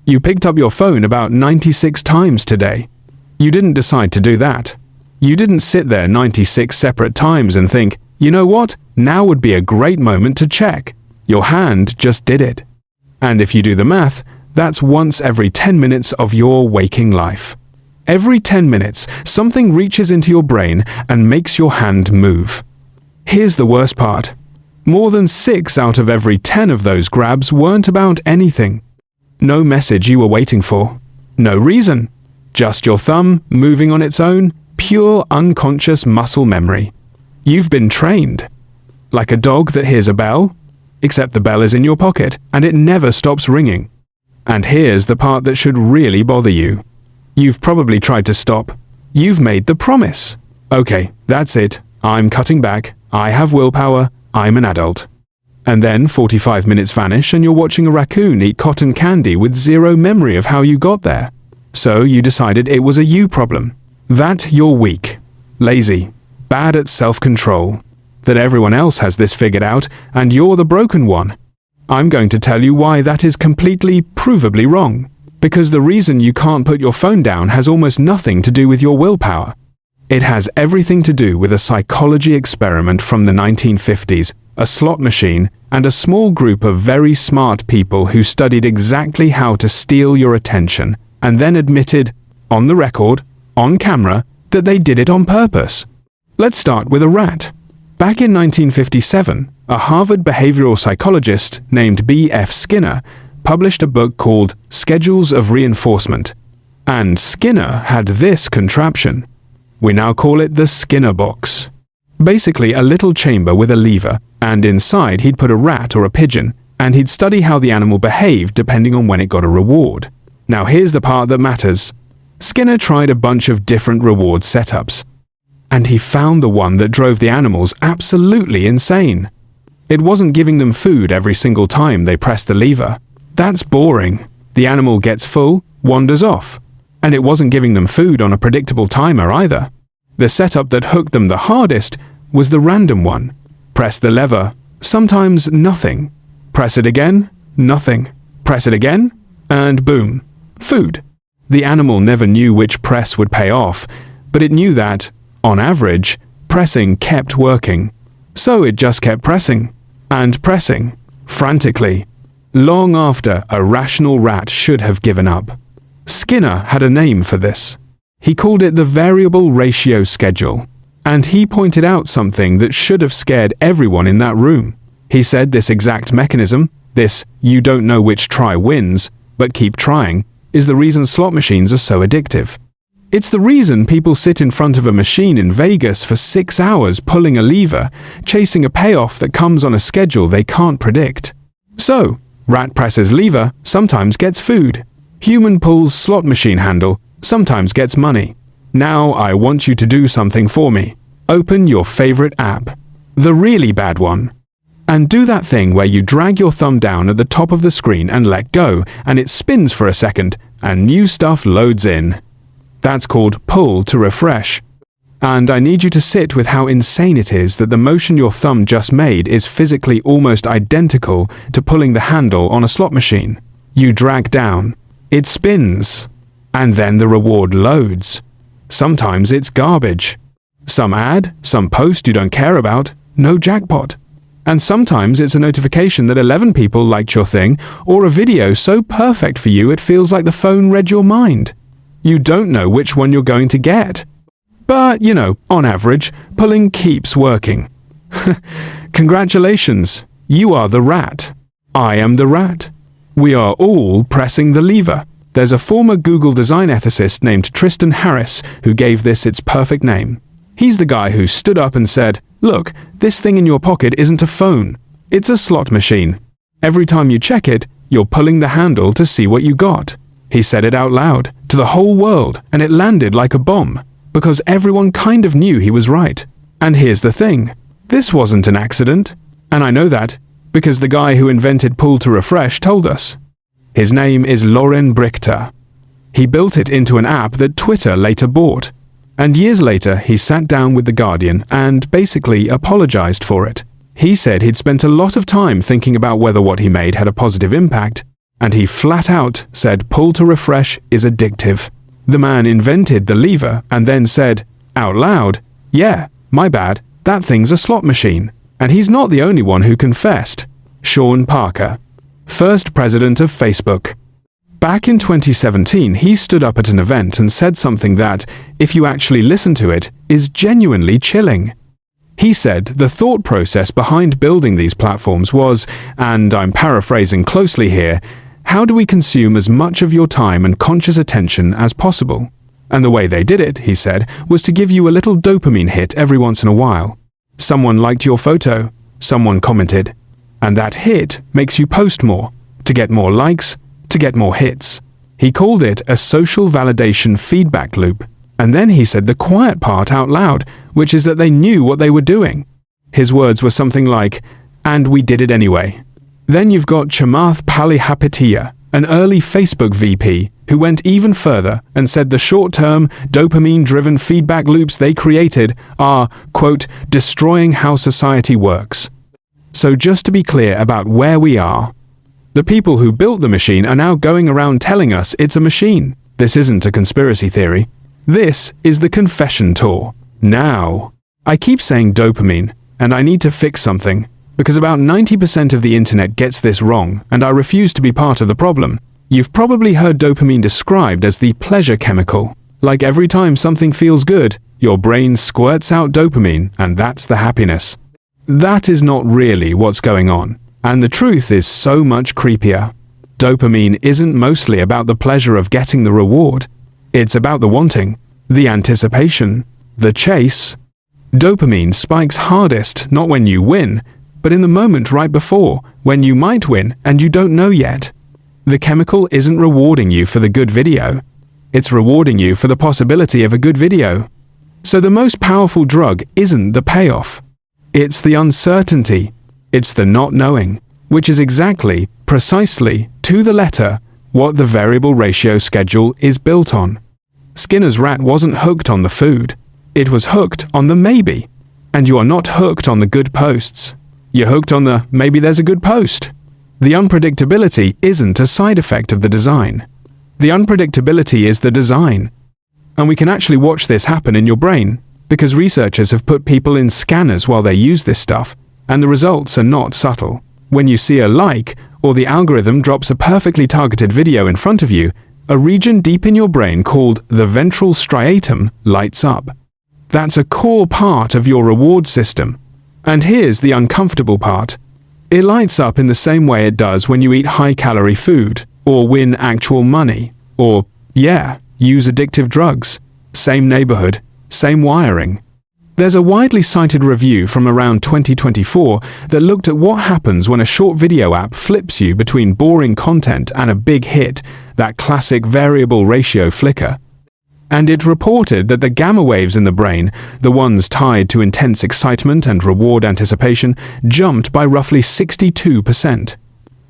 You picked up your phone about 96 times today. You didn't decide to do that. You didn't sit there 96 separate times and think, you know what, now would be a great moment to check. Your hand just did it. And if you do the math, that's once every 10 minutes of your waking life. Every 10 minutes, something reaches into your brain and makes your hand move. Here's the worst part. More than 6 out of every 10 of those grabs weren't about anything. No message you were waiting for. No reason. Just your thumb moving on its own, pure unconscious muscle memory. You've been trained. Like a dog that hears a bell, except the bell is in your pocket and it never stops ringing. And here's the part that should really bother you. You've probably tried to stop. You've made the promise. Okay, that's it. I'm cutting back. I have willpower. I'm an adult. And then 45 minutes vanish and you're watching a raccoon eat cotton candy with zero memory of how you got there. So you decided it was a you problem. That you're weak, lazy, bad at self-control. That everyone else has this figured out and you're the broken one. I'm going to tell you why that is completely, provably wrong. Because the reason you can't put your phone down has almost nothing to do with your willpower. It has everything to do with a psychology experiment from the 1950s, a slot machine, and a small group of very smart people who studied exactly how to steal your attention and then admitted, on the record, on camera, that they did it on purpose. Let's start with a rat. Back in 1957, a Harvard behavioral psychologist named B.F. Skinner published a book called Schedules of Reinforcement. And Skinner had this contraption. We now call it the Skinner box. Basically a little chamber with a lever, and inside he'd put a rat or a pigeon, and he'd study how the animal behaved depending on when it got a reward. Now here's the part that matters. Skinner tried a bunch of different reward setups, and he found the one that drove the animals absolutely insane. It wasn't giving them food every single time they pressed the lever. That's boring. The animal gets full, wanders off. And it wasn't giving them food on a predictable timer either. The setup that hooked them the hardest was the random one. Press the lever, sometimes nothing. Press it again, nothing. Press it again, and boom, food. The animal never knew which press would pay off, but it knew that, on average, pressing kept working. So it just kept pressing, and pressing, frantically, long after a rational rat should have given up. Skinner had a name for this. He called it the variable ratio schedule, and he pointed out something that should have scared everyone in that room. He said this exact mechanism, this you don't know which try wins, but keep trying, is the reason slot machines are so addictive. It's the reason people sit in front of a machine in Vegas for 6 hours pulling a lever, chasing a payoff that comes on a schedule they can't predict. So, rat presses lever, sometimes gets food. Human pulls slot machine handle, sometimes gets money. Now I want you to do something for me. Open your favorite app, the really bad one, and do that thing where you drag your thumb down at the top of the screen and let go, and it spins for a second, and new stuff loads in. That's called pull to refresh. And I need you to sit with how insane it is that the motion your thumb just made is physically almost identical to pulling the handle on a slot machine. You drag down, it spins, and then the reward loads. Sometimes it's garbage. Some ad, some post you don't care about, no jackpot. And sometimes it's a notification that 11 people liked your thing, or a video so perfect for you it feels like the phone read your mind. You don't know which one you're going to get. But, you know, on average, pulling keeps working. Congratulations, you are the rat. I am the rat. We are all pressing the lever. There's a former Google design ethicist named Tristan Harris who gave this its perfect name. He's the guy who stood up and said, look, this thing in your pocket isn't a phone. It's a slot machine. Every time you check it, you're pulling the handle to see what you got. He said it out loud, to the whole world, and it landed like a bomb, because everyone kind of knew he was right. And here's the thing, this wasn't an accident. And I know that, because the guy who invented Pull to Refresh told us. His name is Loren Brichter. He built it into an app that Twitter later bought. And years later, he sat down with The Guardian and basically apologized for it. He said he'd spent a lot of time thinking about whether what he made had a positive impact, And he flat out said pull to refresh is addictive. The man invented the lever and then said, out loud, yeah, my bad, that thing's a slot machine. And he's not the only one who confessed. Sean Parker, first president of Facebook. Back in 2017, he stood up at an event and said something that, if you actually listen to it, is genuinely chilling. He said the thought process behind building these platforms was, and I'm paraphrasing closely here, how do we consume as much of your time and conscious attention as possible? And the way they did it, he said, was to give you a little dopamine hit every once in a while. Someone liked your photo, someone commented, and that hit makes you post more, to get more likes, to get more hits. He called it a social validation feedback loop. And then he said the quiet part out loud, which is that they knew what they were doing. His words were something like, and we did it anyway. Then you've got Chamath Palihapitiya, an early Facebook VP, who went even further and said the short-term, dopamine-driven feedback loops they created are, quote, destroying how society works. So just to be clear about where we are, the people who built the machine are now going around telling us it's a machine. This isn't a conspiracy theory. This is the confession tour. Now, I keep saying dopamine, and I need to fix something, because about 90% of the internet gets this wrong, and I refuse to be part of the problem. You've probably heard dopamine described as the pleasure chemical. Like every time something feels good, your brain squirts out dopamine, and that's the happiness. That is not really what's going on, and the truth is so much creepier. Dopamine isn't mostly about the pleasure of getting the reward. It's about the wanting, the anticipation, the chase. Dopamine spikes hardest not when you win, but in the moment right before, when you might win and you don't know yet. The chemical isn't rewarding you for the good video. It's rewarding you for the possibility of a good video. So the most powerful drug isn't the payoff. It's the uncertainty. It's the not knowing, which is exactly, precisely, to the letter, what the variable ratio schedule is built on. Skinner's rat wasn't hooked on the food. It was hooked on the maybe. And you are not hooked on the good posts. You're hooked on the maybe there's a good post. The unpredictability isn't a side effect of the design. The unpredictability is the design. And we can actually watch this happen in your brain, because researchers have put people in scanners while they use this stuff, and the results are not subtle. When you see a like, or the algorithm drops a perfectly targeted video in front of you, a region deep in your brain called the ventral striatum lights up. That's a core part of your reward system. And here's the uncomfortable part. It lights up in the same way it does when you eat high-calorie food, or win actual money, or, use addictive drugs. Same neighborhood, same wiring. There's a widely cited review from around 2024 that looked at what happens when a short video app flips you between boring content and a big hit, that classic variable ratio flicker. And it reported that the gamma waves in the brain, the ones tied to intense excitement and reward anticipation, jumped by roughly 62%.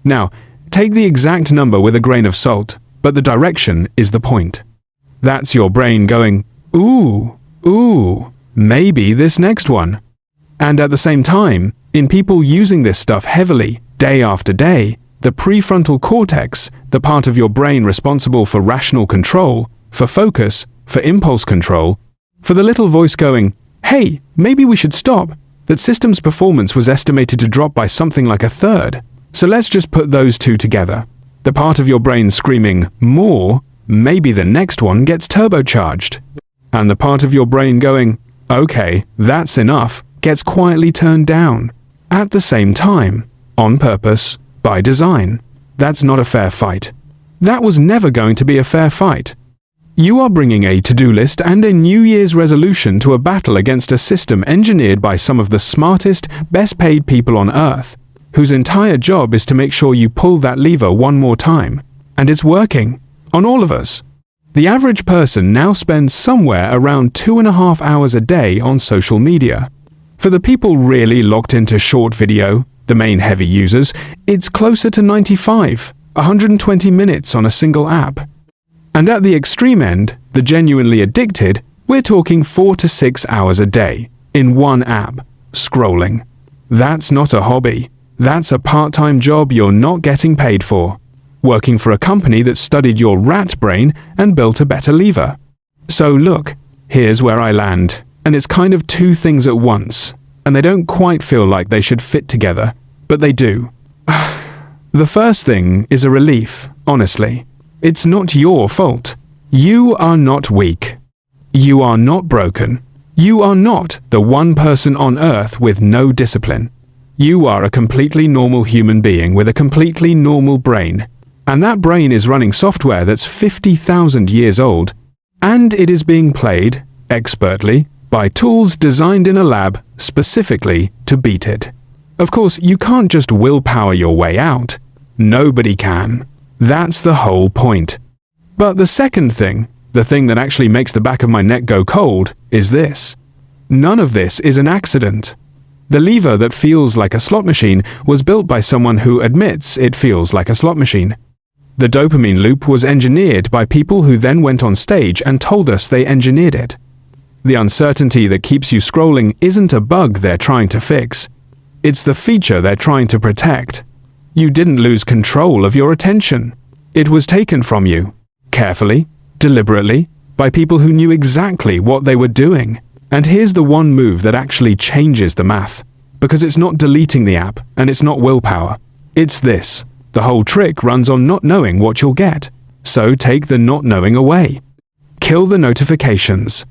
Now, take the exact number with a grain of salt, but the direction is the point. That's your brain going, ooh, maybe this next one. And at the same time, in people using this stuff heavily, day after day, the prefrontal cortex, the part of your brain responsible for rational control, for focus, for impulse control, for the little voice going, hey, maybe we should stop, that system's performance was estimated to drop by something like a third. So let's just put those two together. The part of your brain screaming, more, maybe the next one gets turbocharged. And the part of your brain going, okay, that's enough, gets quietly turned down. At the same time, on purpose, by design. That's not a fair fight. That was never going to be a fair fight. You are bringing a to-do list and a New Year's resolution to a battle against a system engineered by some of the smartest, best-paid people on Earth, whose entire job is to make sure you pull that lever one more time. And it's working. On all of us. The average person now spends somewhere around 2.5 hours a day on social media. For the people really locked into short video, the main heavy users, it's closer to 95, 120 minutes on a single app. And at the extreme end, the genuinely addicted, we're talking 4 to 6 hours a day, in one app, scrolling. That's not a hobby. That's a part-time job you're not getting paid for. working for a company that studied your rat brain and built a better lever. So look, here's where I land, and it's kind of two things at once, and they don't quite feel like they should fit together, but they do. The first thing is a relief, honestly. It's not your fault. You are not weak. You are not broken. You are not the one person on earth with no discipline. You are a completely normal human being with a completely normal brain. And that brain is running software that's 50,000 years old. And it is being played, expertly, by tools designed in a lab specifically to beat it. Of course, you can't just willpower your way out. Nobody can. That's the whole point. But the second thing, the thing that actually makes the back of my neck go cold, is this. None of this is an accident. The lever that feels like a slot machine was built by someone who admits it feels like a slot machine. The dopamine loop was engineered by people who then went on stage and told us they engineered it. The uncertainty that keeps you scrolling isn't a bug they're trying to fix. It's the feature they're trying to protect. You didn't lose control of your attention. It was taken from you, carefully, deliberately, by people who knew exactly what they were doing. And here's the one move that actually changes the math, because it's not deleting the app and it's not willpower. It's this. The whole trick runs on not knowing what you'll get. So take the not knowing away. Kill the notifications.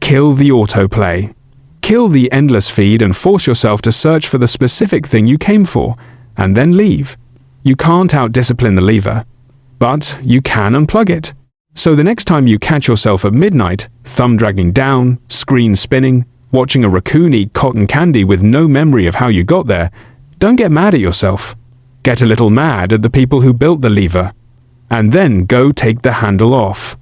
Kill the autoplay. Kill the endless feed and force yourself to search for the specific thing you came for, and then leave. You can't out-discipline the lever, but you can unplug it. So the next time you catch yourself at midnight, thumb dragging down, screen spinning, watching a raccoon eat cotton candy with no memory of how you got there, don't get mad at yourself. Get a little mad at the people who built the lever, and then go take the handle off.